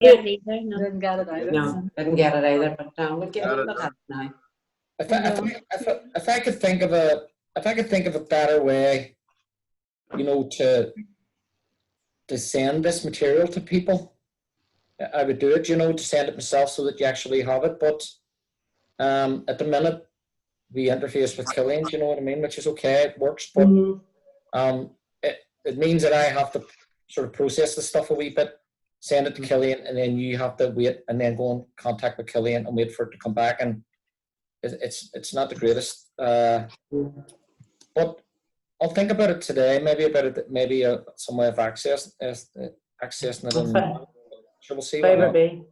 get it either. No. Didn't get it either. No, didn't get it either, but we'll get it now. If I could think of a better way, you know, to send this material to people, I would do it, you know, to send it myself so that you actually have it. But at the minute, we interface with Killian, you know what I mean, which is okay, it works. But it means that I have to sort of process the stuff a wee bit, send it to Killian, and then you have to wait and then go and contact with Killian and wait for it to come back. And it's not the greatest. But I'll think about it today. Maybe some way of accessing it. And sure, we'll see. Right,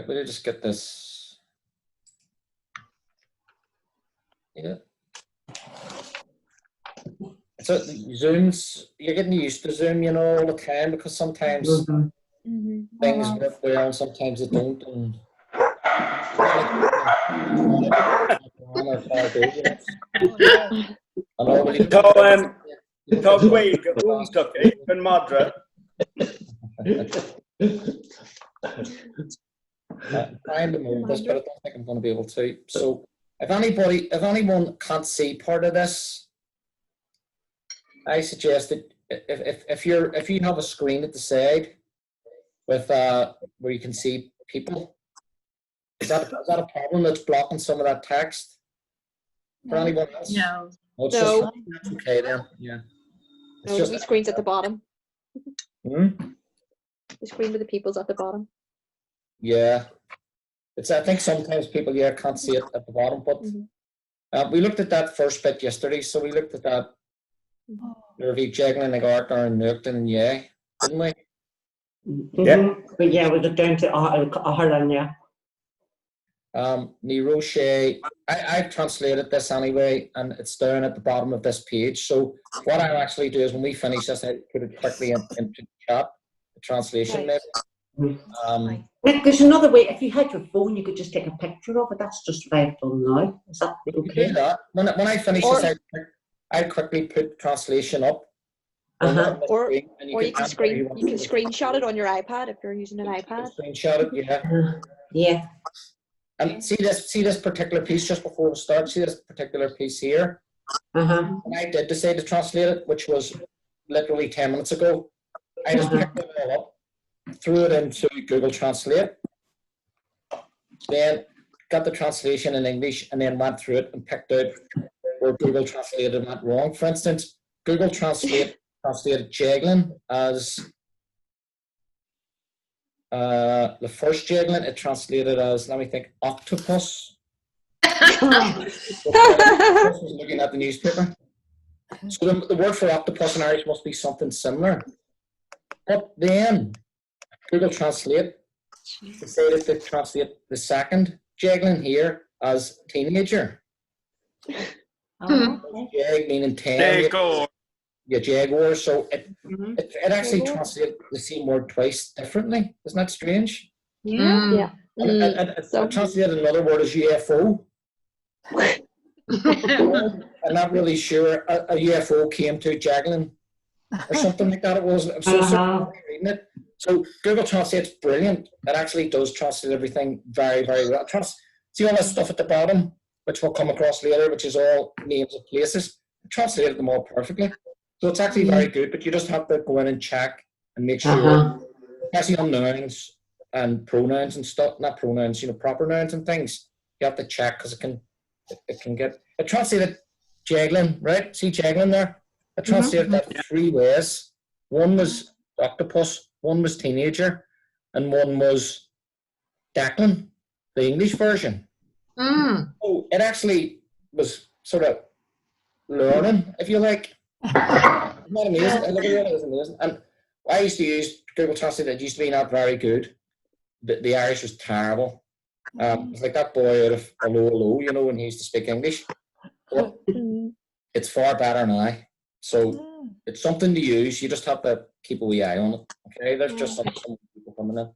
we'll just get this. Yeah. So Zoom's, you're getting used to Zoom, you know, all the time, because sometimes things work well and sometimes they don't. And Ta skit onsdag en madra. I'm trying to move this, but I don't think I'm going to be able to. So if anyone can't see part of this, I suggest that if you have a screen at the side with where you can see people, is that a problem that's blocking some of that text for anyone else? No. No, it's just, that's okay then. Yeah. It's No, just the screen's at the bottom. The screen with the people's at the bottom. Yeah. I think sometimes people can't see it at the bottom, but we looked at that first bit yesterday, so we looked at that. Nervy Jeglin, Nagartar, and Nukton, didn't we? Yeah. But yeah, we got down to Ireland, yeah. Niroche, I've translated this anyway, and it's down at the bottom of this page. So what I actually do is when we finish this, I put it quickly into the chat, the translation. Nick, there's another way. If you had your phone, you could just take a picture of it. That's just what I've done now. Is that okay? Do that. When I finish this, I quickly put translation up. Or you can screenshot it on your iPad if you're using an iPad. Screenshot it, yeah. And see this particular piece just before we start. See this particular piece here. When I did decide to translate it, which was literally 10 minutes ago, I just picked it all up, threw it into Google Translate, then got the translation in English, and then went through it and picked out where Google translated went wrong. For instance, Google Translate translated Jeglin as the first Jeglin. It translated as, let me think, octopus. I was looking at the newspaper. So the word for octopus in Irish must be something similar. But then Google Translate decided to translate the second Jeglin here as teenager. Jag meaning 10. Yeah, Jaguar. So it actually translated the same word twice differently. Isn't that strange? Yeah. It translated another word as UFO. I'm not really sure. A UFO came to Jaglin or something like that. It was so reading it. So Google Translate's brilliant. It actually does translate everything very, very well. See all that stuff at the bottom, which we'll come across later, which is all names of places. It translated them all perfectly. So it's actually very good, but you just have to go in and check and make sure, especially on nouns and pronouns and stuff, not pronouns, proper nouns and things. You have to check because it can get, it translated Jeglin, right? See Jeglin there? It translated that 3 ways. One was octopus, one was teenager, and one was Declan, the English version. So it actually was sort of learning, if you like. Not amazing. I look at it, it was amazing. And I used to use Google Translate. It used to be not very good. The Irish was terrible. It's like that boy out of Hello, when he used to speak English. But it's far better now. So it's something to use. You just have to keep a wee eye on it. Okay, there's just some people coming in.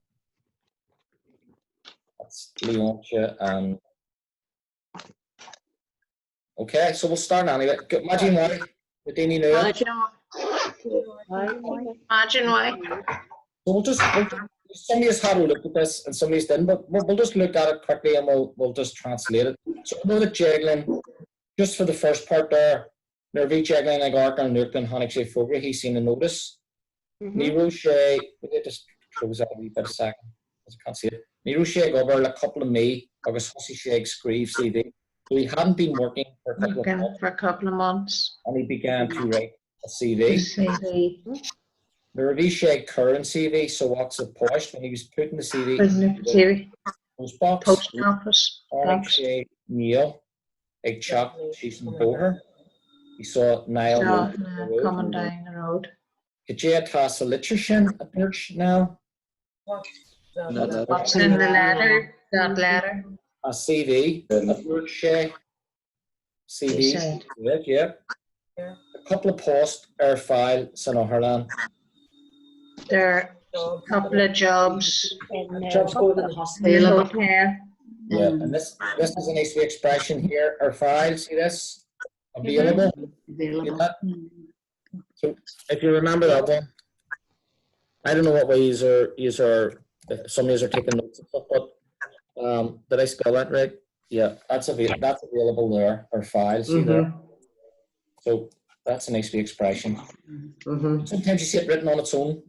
That's Leontia. Okay, so we'll start anyway. Imagine why. Imagine why. So somebody has had a look at this and somebody's didn't, but we'll just look at it quickly and we'll just translate it. So I know that Jaglin, just for the first part there, Nervi Jaglin ag Arcan Nuclean Honig sé Fogre, he's seen a notice. Nero sé, we just close that a wee bit a second, because I can't see it. Nero sé gobar a couple of me, agus Hussy sé Screeve CD. So he hadn't been working for For a couple of months. and he began to write a CV. The Ravisha current CV, so what's it post when he was putting the CV in the post box? Post office. Shay Neil, a chap, she's in Boher. He saw Niall Coming down the road. Kajaya Tassa Literature approach now. What's in the letter? That letter. A CV, approach Shay. CV, yeah. A couple of posts, our file, Sanoharlan. There are a couple of jobs. Jobs going to the hospital. Hotel. Yeah, and this is a nice expression here. Our file, see this? Available. See that? So if you remember that one, I don't know what way some of you are taking notes and stuff, but did I spell that right? Yeah, that's available there. Our file, see there? So that's a nice expression. Sometimes you see it written on its own.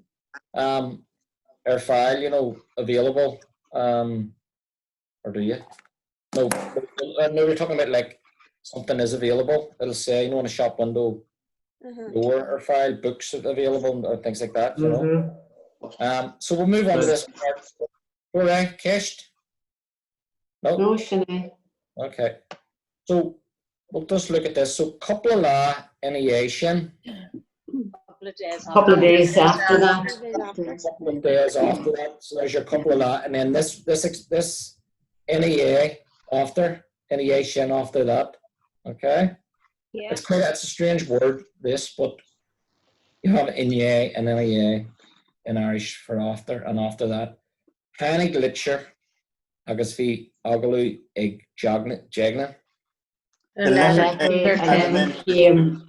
Our file, available. Or do you? No, we're talking about like something is available. It'll say, on a shop window, door or file, books available, or things like that, So we'll move on to this part. All right, Kesht? No, Sinead. Okay. So we'll just look at this. So couple of la initiation. Couple of days after that. Couple of days after that. So there's your couple of la, and then this NEA after initiation after that. Okay. Yeah. It's a strange word, this, but you have NEA and NEA in Irish for after, and after that. Hannig Litcher, agus fi agalu ag Jagna. The letter Came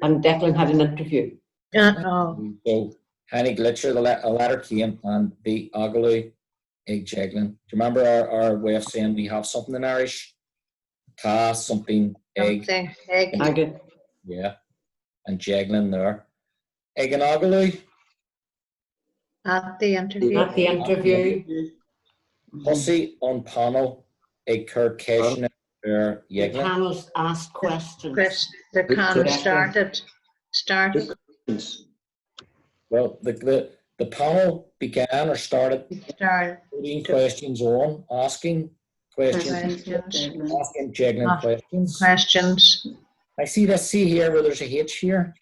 and Declan had an interview. So Hannig Litcher, a letter came, and the agalu ag Jagna. Do you remember our way of saying we have something in Irish? Ta, something, egg. Egg. Yeah. And Jagna there. Egg and agalu. At the interview. Hussy on panel, a Kirkation or The Jagna. panels asked questions. The panel started. Well, the panel began or started putting questions on, asking questions, asking Jagna questions. I see here where there's a H here.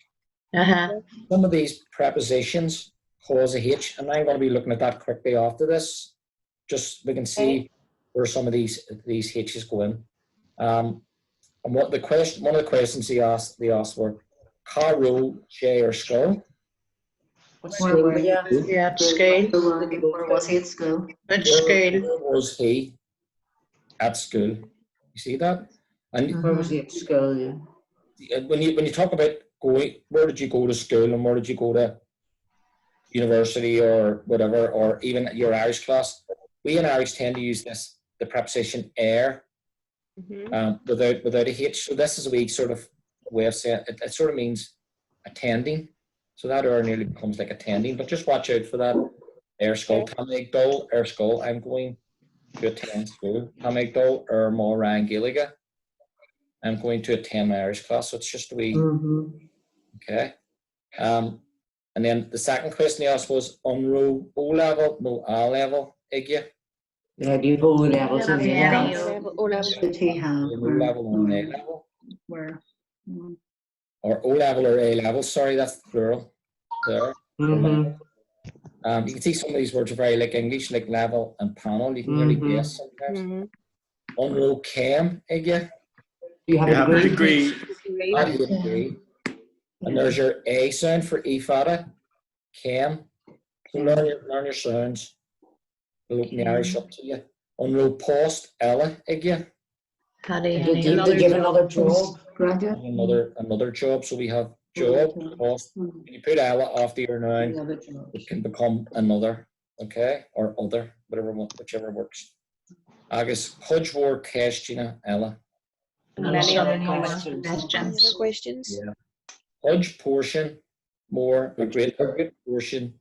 Some of these prepositions cause a H, and I'm going to be looking at that quickly after this. Just we can see where some of these H's go in. And one of the questions they asked were Caro, J or Skull. Where were you? Yeah, at school. Where was he at school? At school. Where was he at school? You see that? And Where was he at school? Yeah. when you talk about going, where did you go to school and where did you go to university or whatever, or even your Irish class? We in Irish tend to use the preposition "air" without a H. So this is a wee sort of way of saying it. It sort of means attending. So that "er" nearly becomes like attending. But just watch out for that. Air school, Tamigdol, air school. I'm going to attend school. Tamigdol or Moran Gaeliga. I'm going to attend my Irish class. So it's just a wee. Okay. And then the second question he asked was Unro O level, no A level, Iggy. Yeah, do you go O levels and A O level. O level and A level. Where? Or O level or A level, sorry, that's the plural there. You can see some of these words are very like English, like level and panel. You can really guess sometimes. Unro Cam, Iggy. Do you have a degree? Degree. And there's your A sound for Ifada, Cam. So learn your sounds. We'll open the Irish up to you. Unro Post, Ella, Iggy. Did you have another job? Another job. So we have job, post. When you put Ella after your noun, it can become another, okay, or other, whichever works. Agus Hudgewar Questina Ella. Any other questions. Any questions? other questions? Yeah. Hudge portion, more, a great portion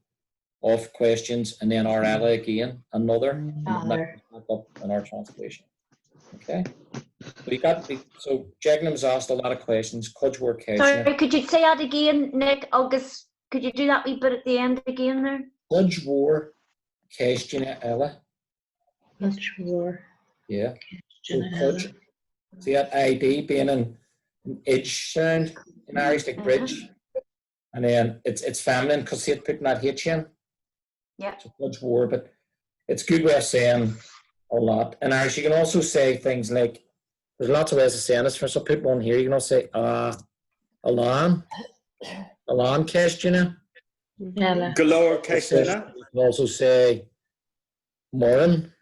of questions, and then our Ella again, another, and that comes back up in our translation. Okay. So Jagnum's asked a lot of questions. Hudgewar Questina. Sorry, could you say that again, Nick? August, could you do that wee bit at the end again there? Hudgewar Questina Ella. Hudgewar. Yeah. So Hudge. See that ID being an edge sound in Irish, like bridge. And then it's feminine because it's putting that H in. Yeah. So Hudgewar, but it's a good way of saying a lot. In Irish, you can also say things like, there's lots of ways of saying this. For some people on here, you can also say, Alan Questina. Ella. Galore Questina. You can also say Moran,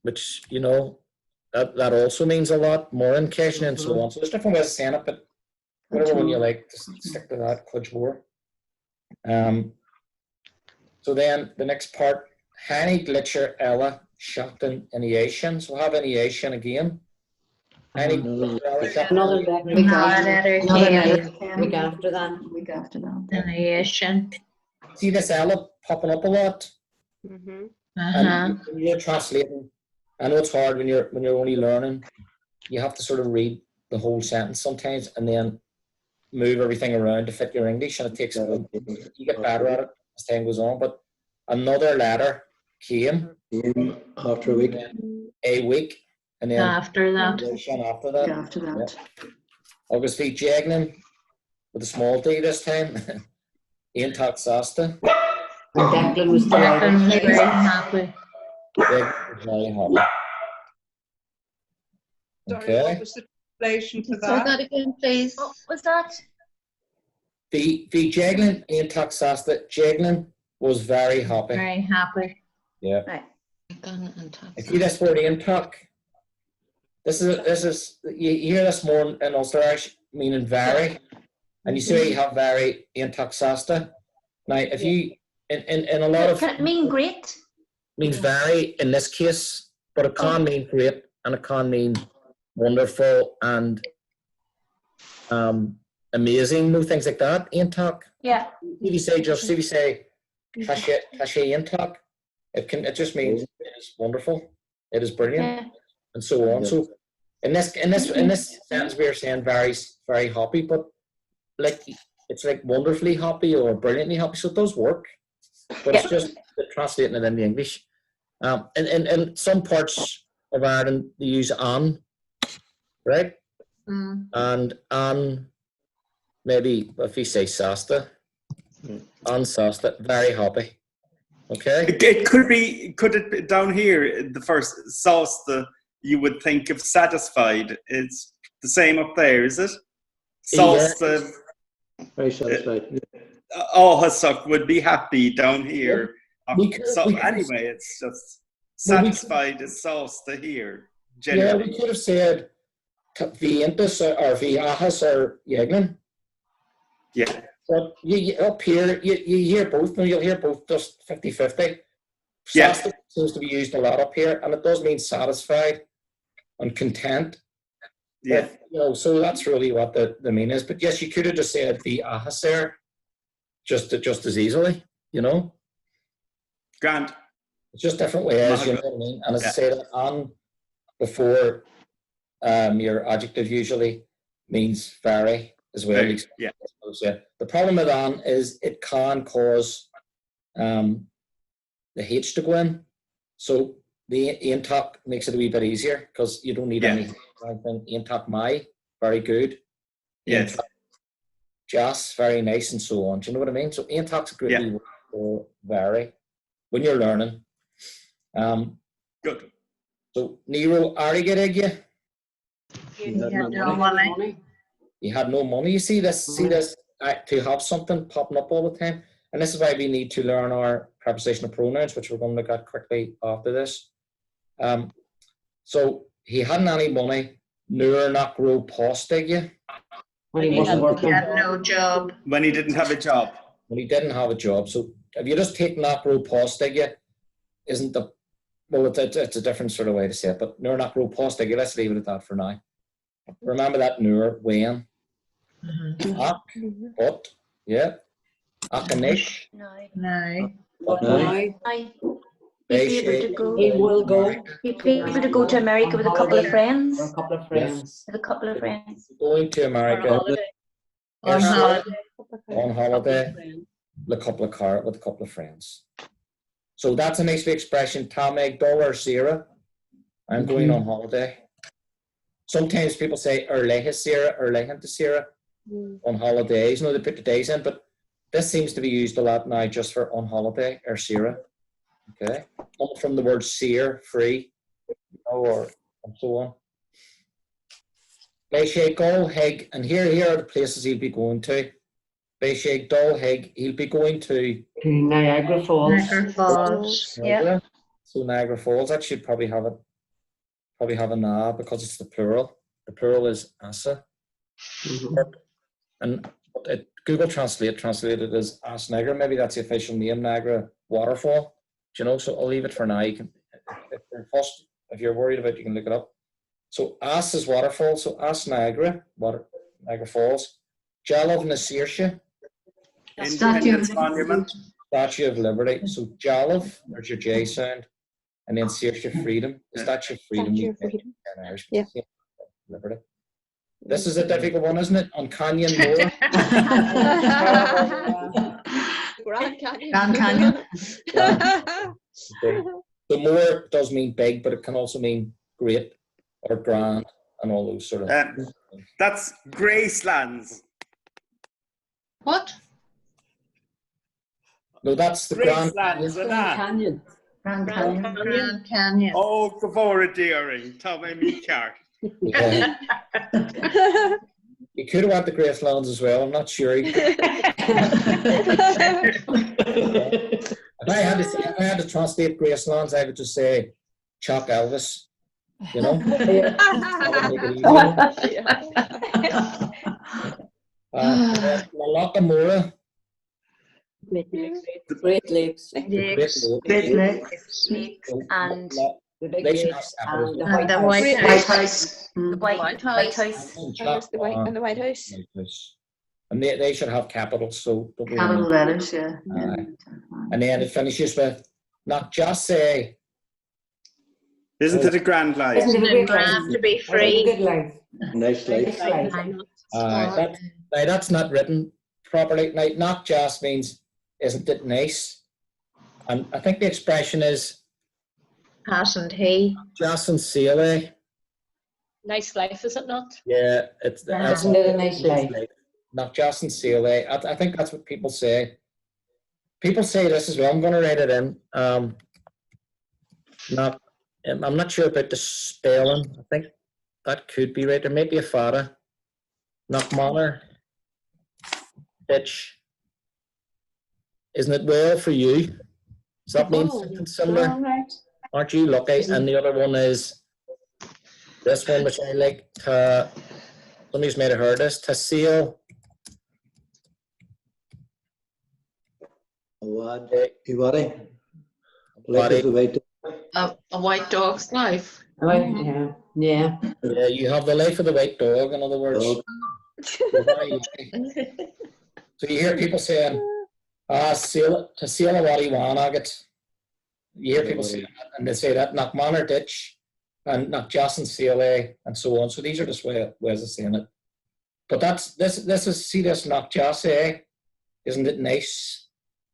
which, you know, that also means a lot. Moran Questina and so on. So there's different ways of saying it, but whatever one you like, just stick to that, Hudgewar. So then the next part, Hanny Glitcher Ella Shopton Ineation. So we'll have Ineation again. Hanny Glitcher Ella Shopton. Another Week after that. Week after that. Ineation. See this Ella popping up a lot? Mm-hmm. And when you're translating, I know it's hard when you're only learning. You have to sort of read the whole sentence sometimes and then move everything around to fit your English, and it takes you get better at it as time goes on. But another letter came after a week, and then After that. After that. After that. August V. Jagnan with a small D this time. Ian Taxasta. Declan was Declan was delighted. very happy. Jagnan was very happy. Sorry, Okay. what was the translation for Say that? that again, please. What was that? The Jagnan, Ian Taxasta, Jagnan was very happy. Very happy. Yeah. Right. If you this word Ian Tuck, this is you hear this more in Ulster Irish meaning very, and you see you have very Ian Taxasta. Now if you in a lot of Can it mean great? means very in this case, but it can mean great and it can mean wonderful and amazing, no things like that. Ian Tuck. Yeah. If you say Tasha Ian Tuck, it just means it is wonderful, it is brilliant, Yeah. and so on. So in this sentence we are saying very, very happy, but like it's like wonderfully happy or brilliantly happy, so it does work. But it's just translating it into English. In some parts of Ireland they use an, right? And an, maybe if you say Sasta, an Sasta, very happy. Okay. It could it be down here, the first sauce, you would think of satisfied. It's the same up there, is it? Sauce, very satisfied. Hasuk would be happy down here. We Anyway, it's just satisfied is sauce to here. Yeah, Generally. we could have said Vientus or Viahas or Yegnan. Yeah. But up here, you hear both, and you'll hear both just 50-50. Yeah. Sasta seems to be used a lot up here, and it does mean satisfied and content. Yeah. But, so that's really what the meaning is. But yes, you could have just said the ahas there just as easily, Grand. It's just different ways, you know what I mean? And as I say, on before your adjective usually means very as well. Very, yeah. The problem with on is it can cause the H to go in. So the intalk makes it a wee bit easier because you don't need anything. Intalk my, very good. Yes. Jas, very nice, and so on. Do you know what I mean? So intalk's a great wee word for very when you're learning. Good. So Nero, Arigedegya. You had no money. You had no money. You see this to have something popping up all the time. And this is why we need to learn our prepositional pronouns, which we're going to look at quickly after this. So he hadn't any money, nor not grow postigya. When he wasn't He working. had no job. When he didn't have a job. When he didn't have a job. So if you just take knock row postig, isn't the, well, it's a different sort of way to say it, but nur knock row postig, let's leave it at that for now. Remember that nur, when, ak, but, yeah, ak and nick, No. No. But No. now, I'd be able to go. he will go. He'd be able to go to America with a couple of friends. For a couple of friends. With a couple of friends. going to America On holiday. on holiday with a couple of friends. So that's a nice expression. Tameg dollar Sarah. I'm going on holiday. Sometimes people say Erleha Sarah, Erlehan to Sarah on holidays. No, they put the days in, but this seems to be used a lot now just for on holiday or Sarah. Okay. From the word sear, free, or and so on. Beisheg Dol Heg, and here are the places he'll be going to. Beisheg Dol Heg, he'll be going to Niagara Falls. Niagara Falls. Yeah. So Niagara Falls, that should probably have a na because it's the plural. The plural is asa. And Google Translate translated as As Niagara. Maybe that's the official name, Niagara Waterfall. Do you know? So I'll leave it for now. You can, if you're worried about it, you can look it up. So As is waterfall. So As Niagara, Niagara Falls. Jalov na Saoirse, Independence Monument. Statue of Liberty. So Jalov, there's your J sound, and then Saoirse, freedom. The Statue of Freedom. Statue of Freedom. In Irish, Yeah. Liberty. This is a difficult one, isn't it? On Canyon Moor. Grand Canyon. Grand Canyon. The moor does mean big, but it can also mean great or grand and all those sort of. That's Gracelands. What? No, that's the Grand Gracelands, Canyon. Canyon. Grand Canyon. Grand Canyon. Oh, Gavora Deering, Tommy Meecar. Yeah. You could have went to Gracelands as well. I'm not sure. If I had to translate Gracelands, I would just say Chuck Elvis. You know. That would make it easy. Lockamora. Great Lakes. Lakes. Great Lakes. And They should have capitals. And the White House. the White House. Yes, the White House. And they should have capitals, so don't be Capital worried. letters, yeah. And then it finishes with not just say Isn't it a grand life? Isn't it grand to be free? Good life. Nice life. that's not written properly. Now, not just means isn't it nice? And I think the expression is Hasn't he? just and silly. Nice life, is it not? Yeah, it's Isn't it a nice life? Not just and silly. I think that's what people say. People say this as well. I'm going to write it in. I'm not sure about the spelling. I think that could be right. There may be a fada. Knock manner. Ditch. Isn't it well for you? Does that mean something similar? Aren't you lucky? And the other one is this one, which I like. Somebody's might have heard this. To sail. Iwari. Life is the way to. A white dog's life. Yeah. Yeah. Yeah, you have the life of the white dog, in other words. Dog. So you hear people saying, to sail a waddy wanagat. You hear people say that, and they say that knock manor ditch and knock just and sail and so on. So these are just ways of saying it. But that's this is see this knock just isn't it nice?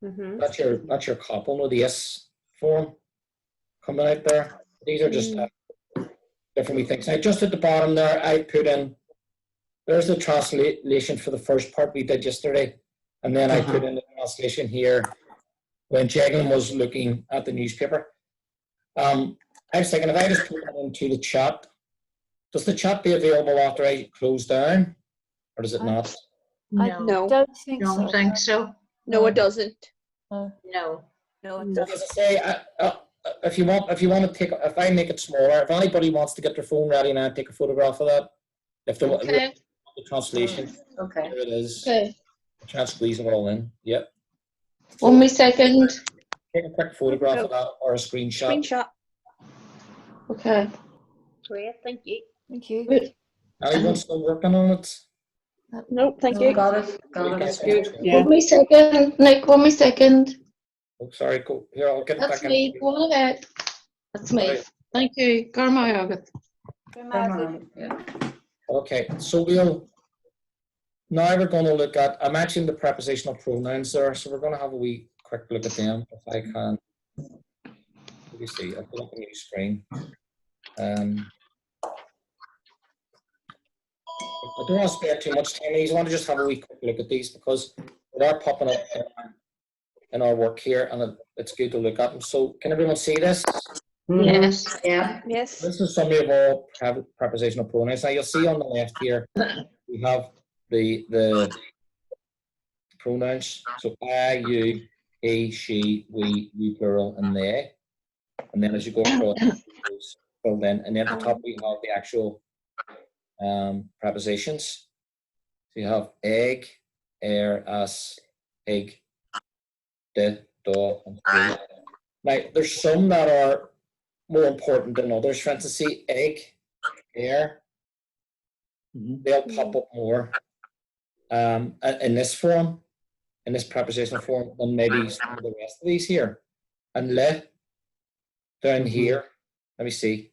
Mm-hmm. That's your couple with the S form coming out there. These are just different wee things. Now just at the bottom there, I put in. There's the translation for the first part we did yesterday, and then I put in the translation here when Jacqueline was looking at the newspaper. I was thinking if I just put that into the chat, does the chat be available after I close down, or does it not? No. Don't think Don't think so. No, it doesn't. No. No, So as I say, if you want to take, if I make it smaller, if anybody wants to get their phone ready now and take a photograph of that, if they Okay. the translation. Okay. There it is. Okay. Try and squeeze it all in. Yep. 1 wee second. Take a quick photograph of that or a screenshot. Screenshot. Okay. Great, thank you. Thank you. Good. Anyone still working on it? Nope, thank you. Got it. Got That's it. good. Yeah. 1 wee second. Nick, 1 wee second. Oh, sorry. Go here. I'll get it That's back me. in. Go on ahead. That's me. Sorry. Thank you. Garma Agat. Yeah. Okay. So now we're going to look at. I mentioned the prepositional pronouns there, so we're going to have a wee quick look at them if I can. Let me see. I'll put up a new screen. I don't want to spend too much time on these. I want to just have a wee quick look at these because they are popping up in our work here, and it's good to look at them. So, can everyone see this? Yes. Yeah. Yes. This is summary of all prepositional pronouns. Now, you'll see on the left here, we have the pronouns. So, I, you, he, she, we, you plural, and they. And then as you go across, it's filled in. And then at the top, we have the actual prepositions. So you have egg, as, egg, de, do, and three. Now, there's some that are more important than others. For instance, see egg, they'll pop up more in this form, in this prepositional form, than maybe some of the rest of these here. And le, down here, let me see.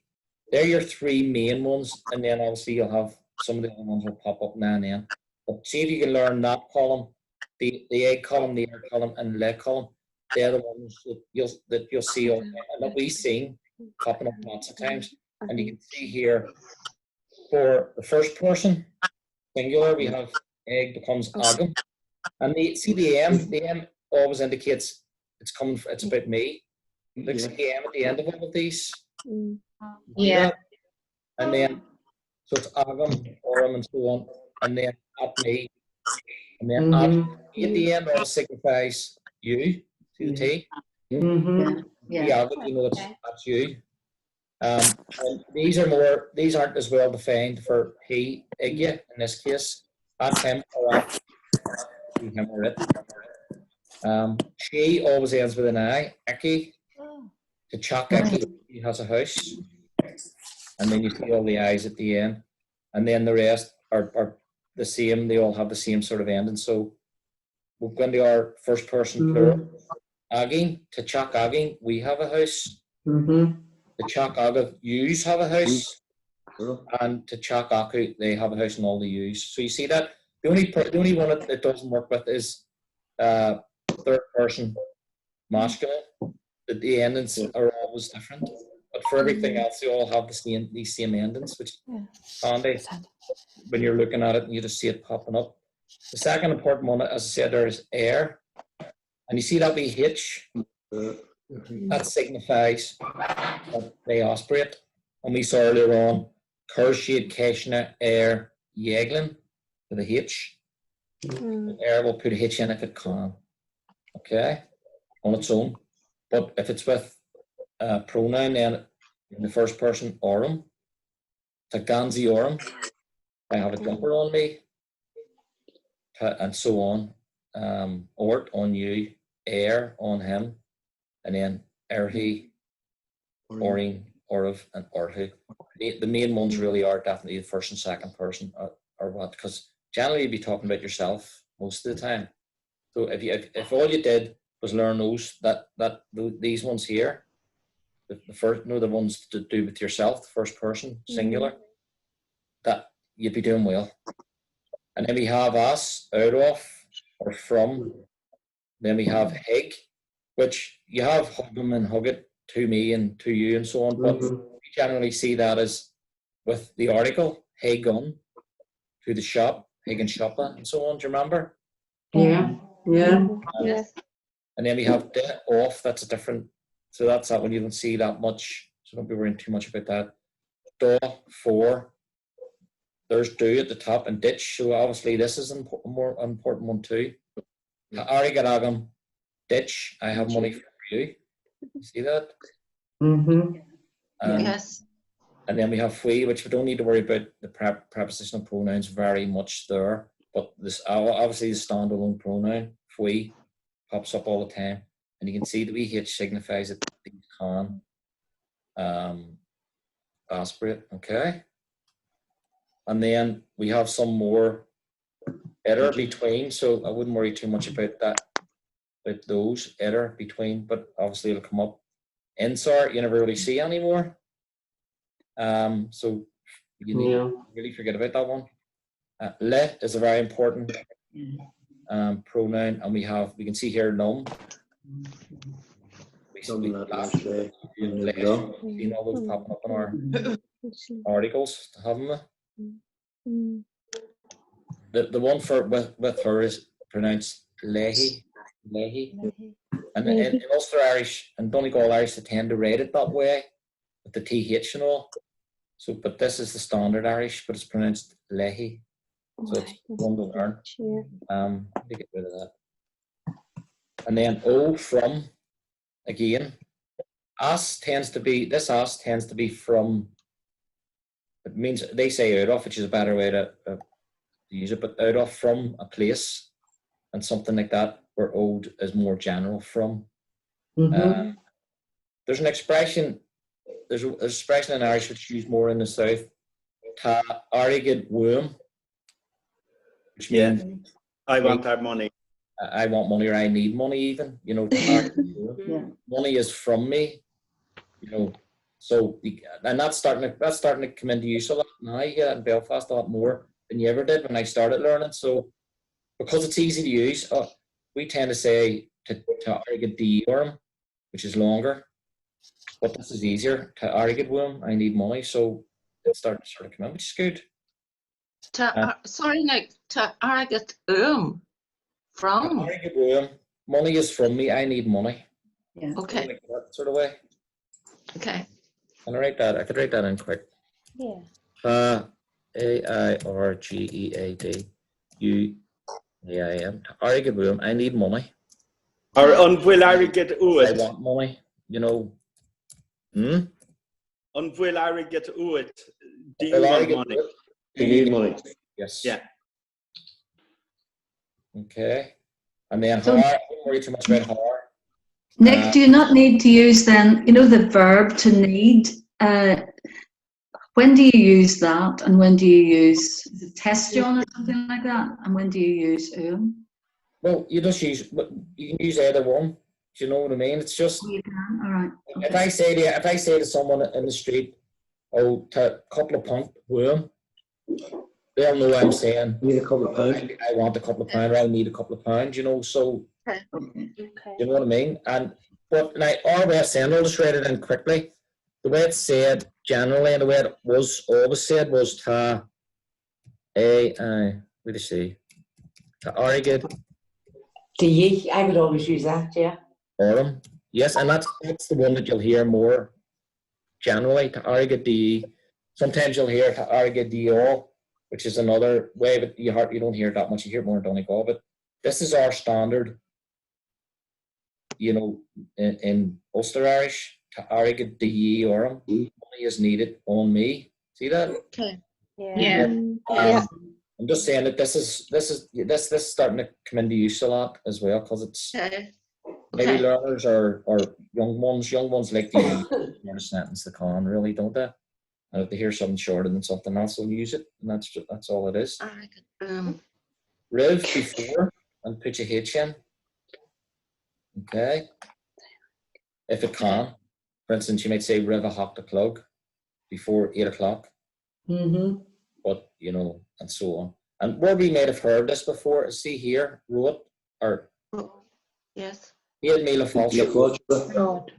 They're your three main ones, and then obviously you'll have some of the other ones will pop up now and then. But see if you can learn that column, the egg column, the air column, and le column. They're the ones that you'll see all, and that we've seen popping up lots of times. And you can see here for the first person singular, we have egg becomes agam, and the M always indicates it's about me. Looks like the M at the end of all of these. Yeah. And then, so it's agam, orum, and so on. And then at me. And then at the end always signifies you. See the T? Yeah, but you know that's you. And these aren't as well defined for he, igya, in this case. At him or at him or it. She always ends with an I, Aki. To Chak Aki, he has a house. And then you see all the I's at the end. And then the rest are the same, they all have the same sort of ending. So we'll go into our first person plural. Agin, to Chak Agin, we have a house. To Chak Agav, yous have a house. And to Chak Aku, they have a house and all the yous. So you see that the only one that doesn't work with is third person masculine. The endings are always different. But for everything else, they all have these same endings, which is handy when you're looking at it and you just see it popping up. The second important one, as I said, there is air. And you see that wee hitch? That signifies that they aspirate. And we saw earlier on, Kershid, Keshna, air, Yeglin, with a H. Air will put a H in if it can. Okay? On its own. But if it's with a pronoun, then in the first person, orum. Taganzi orum. I have a jumper on me. And so on. Ort on you. Air on him. And then erhi, orin, orav, and orhu. The main ones really are definitely the first and second person, or what? Because generally you'd be talking about yourself most of the time. So if all you did was learn these ones here, the first, the ones to do with yourself, first person, singular, that you'd be doing well. And then we have us, out of, or from. Then we have hig, which you have hug them and hug it to me and to you and so on, but we generally see that as with the article, higun, to the shop, hig and shoppa, and so on. Do you remember? Yeah. And then we have de off, that's a different, so that's that one you don't see that much, so don't be worrying too much about that. Do, for, there's do at the top, and ditch, so obviously this is a more important one too. Arigaragam, ditch, I have money for you. See that? Yes. And then we have fui, which we don't need to worry about the prepositional pronouns very much there. But this obviously the standalone pronoun, fui, pops up all the time. And you can see the WH signifies that these can aspirate, okay? And then we have some more error between, so I wouldn't worry too much about that, about those error between, but obviously it'll come up. Insert, you never really see anymore. So you need to really forget about that one. Le is a very important pronoun, and we can see here num. You know those popping up in our articles, haven't we? The one with her is pronounced lehi. And in Ulster Irish and Donegal Irish, they tend to write it that way with the TH and all. So, but this is the standard Irish, but it's pronounced lehi. So it's one to learn. Let me get rid of that. And then O from, again, as tends to be from, it means they say out of, which is a better way to use it, but out of, from a place and something like that, where old is more general from. There's an expression, there's an expression in Irish which is used more in the south, ta arigid womb, which means I want our money. I want money, or I need money, even, you know. Money is from me, you know. So, and that's starting to come into use a lot now. You get it in Belfast a lot more than you ever did when I started learning. So, because it's easy to use, we tend to say to arigid diorm, which is longer, but this is easier. To arigid womb, I need money. So it's starting to sort of come in, which is good. Sorry, Nick. To arigid from. Arigid womb, money is from me. I need money. Yeah. Okay. Like that sort of way. Okay. Can I write that? I could write that in quick. Yeah. AIRGEAD UAIM. Arigid womb, I need money. Or unbhuil arigid I uat. want money, you know. Unbhuil arigid uat. Do you Well, want arigid money? womb, You need money. yes. Yeah. Okay. And then So- har, don't worry too much about har. Nick, do you not need to use then, you know, the verb to need? When do you use that, and when do you use testion or something like that? And when do you use Well, you just use, you can use either one. Do you know what I mean? It's just, You can, all right. if I say to someone in the street, oh, to a couple of pound womb, they'll know I'm saying, You need a couple of pounds. I want a couple of pound, or I need a couple of pounds, you know, so, Okay. you know what I mean? But now, our way of saying, I'll just write it in quickly. The way it's said generally, and the way it was always said, was ta wait to see, ta arigid To ye, I would always use that, yeah. aurum. Yes, and that's the one that you'll hear more generally, ta arigid di. Sometimes you'll hear ta arigid dio, which is another way, but you don't hear it that much. You hear it more in Donegal, but this is our standard, you know, in Ulster Irish. Ta arigid di aurum. Money is needed on me. See that? Okay. Yeah. I'm just saying that this is starting to come into use a lot as well, because it's Okay. maybe learners or young ones like to use a sentence they can, really, don't they? And if they hear something shorter than something else, they'll use it, and that's all it is. Arigid Riv before and put your H in. Okay. If it can. For instance, you might say Riv a hock the plug before 8 o'clock. But, you know, and so on. And where we might have heard this before, see here, wrote, or Yes. he had Mila Falsh, God.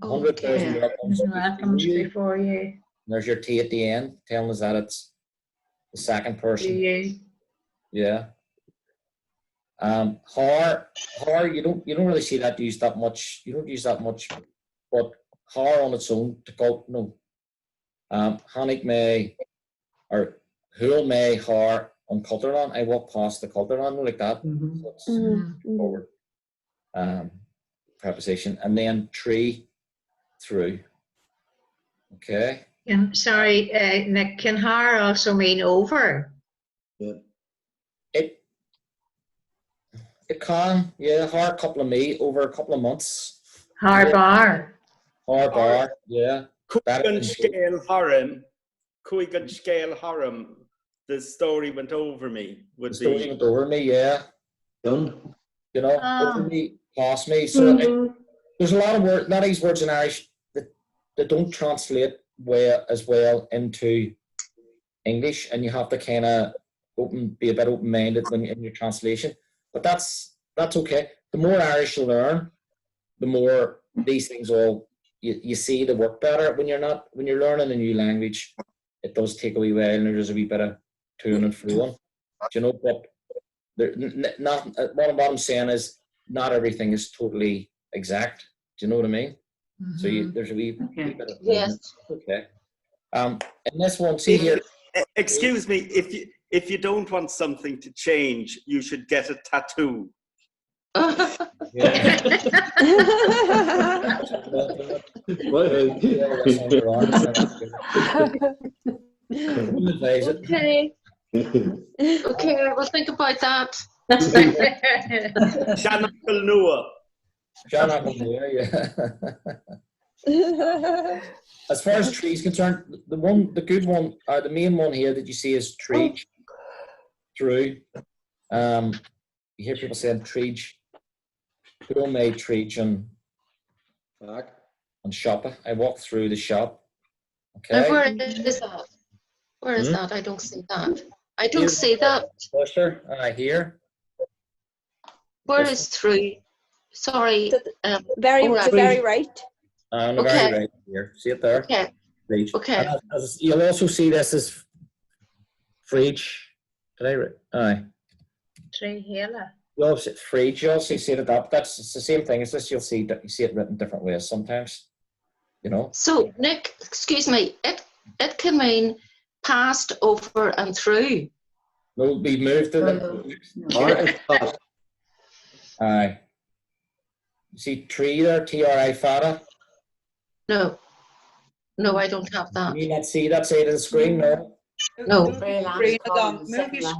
100,000 Yeah. weapons. That comes before you. There's your T at the end, telling us that it's the second Do person. you? Yeah. Har, you don't really see that used that much. You don't use that much, but har on its own to call no. Hanik may or who'll may har on Culteron. I walk past the Culteron like that. So it's forward preposition, and then tree through. Okay. Sorry, Nick, can har also mean over? It can, yeah, har couple of me over a couple of months. Har bar. Har bar, yeah. Cuigan scale harem. Cuigan scale harem. The story went over me. The story went over me, yeah. Done. You know, over me, past me. So there's a lot of words, not these words in Irish that don't translate as well into English, and you have to kind of be a bit open-minded when in your translation. But that's okay. The more Irish you learn, the more these things you see the work better. When you're learning a new language, it does take a wee while, and there's a wee bit of to and fro. You know, but what I'm saying is not everything is totally exact. Do you know what I mean? Mm-hmm. So there's a wee bit of Yes. okay. And this one, see here. Excuse me, if you don't want something to change, you should get a tattoo. Yeah. Okay. Okay, I will think about that. Shanna Kulnua. Shanna Kulnua, yeah. As far as trees concerned, the good one, the main one here that you see is treege. Through. You hear people saying treege. Who made treege and shopper? I walked through the shop. Okay. And where is that? Where is that? I don't see that. I don't see that. Closer, here. Where is through? Sorry. The very right. On the very right here. See it there? Okay. Treege. Okay. You'll also see this as freege. Did I read? Aye. Tree Hela. You'll also freege. You also see it up. It's the same thing as this. You see it written different ways sometimes. You know. So Nick, excuse me. It can mean past, over, and through. No, we moved to the. Aye. You see tree there, TRI fada? No. No, I don't have that. You not see that side of the screen, no? No.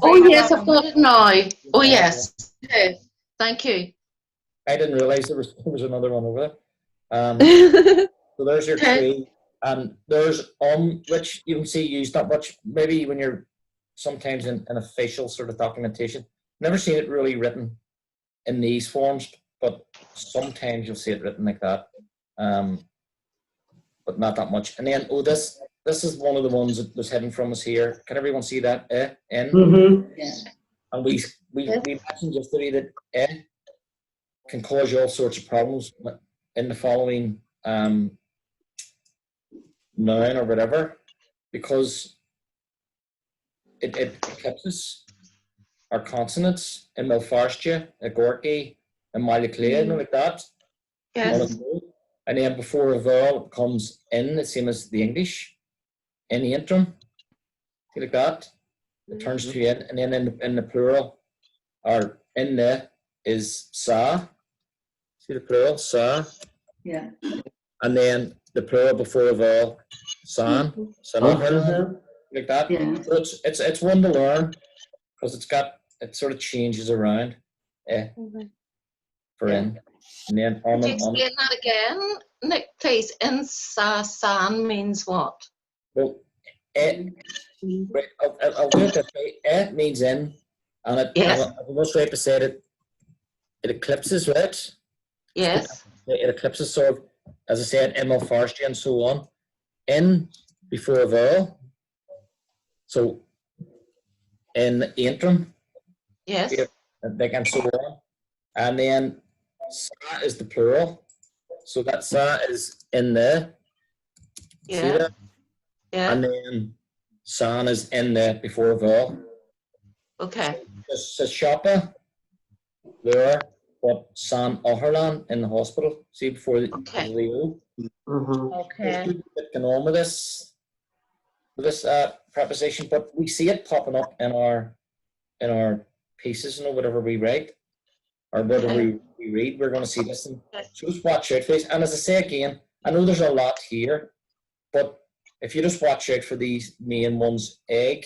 Oh yes, I've got it now. Oh yes. Okay. Thank you. I didn't realise there was another one over there. So there's your tree. And there's which you don't see used that much, maybe when you're sometimes in an official sort of documentation. Never seen it really written in these forms, but sometimes you'll see it written like that. But not that much. And then, this is one of the ones that was hidden from us here. Can everyone see that? N? Mm-hmm. Yeah. And we mentioned yesterday that can cause you all sorts of problems in the following noun or whatever, because it eclipses our consonants in Milfarstia, Agorki, and Malaclea, like that. Yes. And then before a vowel comes in, the same as the English, in the interim, like that. It turns to in, and then in the plural, or in the is sa. See the plural, sa. Yeah. And then the plural before a vowel, san, like that. Yeah. So it's one to learn because it sort of changes around. For in. And then Could you explain that again, Nick, please? In san means what? Well, right, I'll do it this way. Means in, and I must right beside it. It eclipses, right? Yes. It eclipses, sort of, as I said, Emil Farsti and so on. In before a vowel. So in the interim. Yes. And so on. And then sa is the plural. So that sa is in the. Yeah. See that? Yeah. And then san is in the before a vowel. Okay. This says shoppa there, but San Oherlan in the hospital. See before the O. Okay. Get on with this preposition, but we see it popping up in our pieces, whatever we write or whatever we read. We're going to see this, and so just watch out, please. And as I say again, I know there's a lot here, but if you just watch out for these main ones, egg,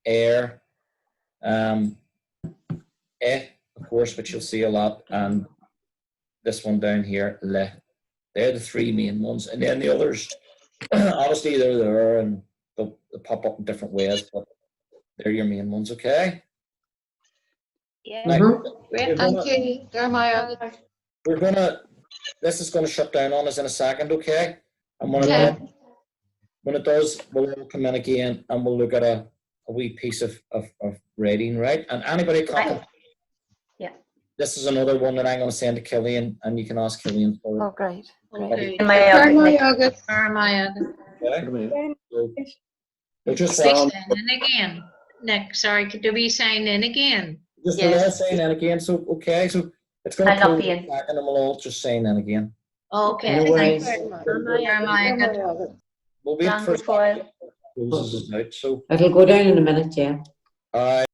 air, of course, which you'll see a lot, and this one down here, le. They're the three main ones. And then the others, obviously they're there and they'll pop up in different ways, but they're your main ones, okay? Yeah. Now, Great, thank you. They're my this is gonna shut down on us in a second, okay? And when it does, we'll all come in again and we'll look at a wee piece of reading, right? And anybody talking, Yeah. this is another one that I'm gonna send to Killian, and you can ask Killian for it. Oh, great. Okay. August. Okay. We'll just Sign in again. Nick, sorry, could we sign in again? Just Yes. we'll all sign in again. So okay, so it's going I'll to not close be in a in. second, and we'll all just sign in again. Okay, No worries. thanks. We'll wait Long for before. closes us out. So It'll go down in a minute, yeah. all right.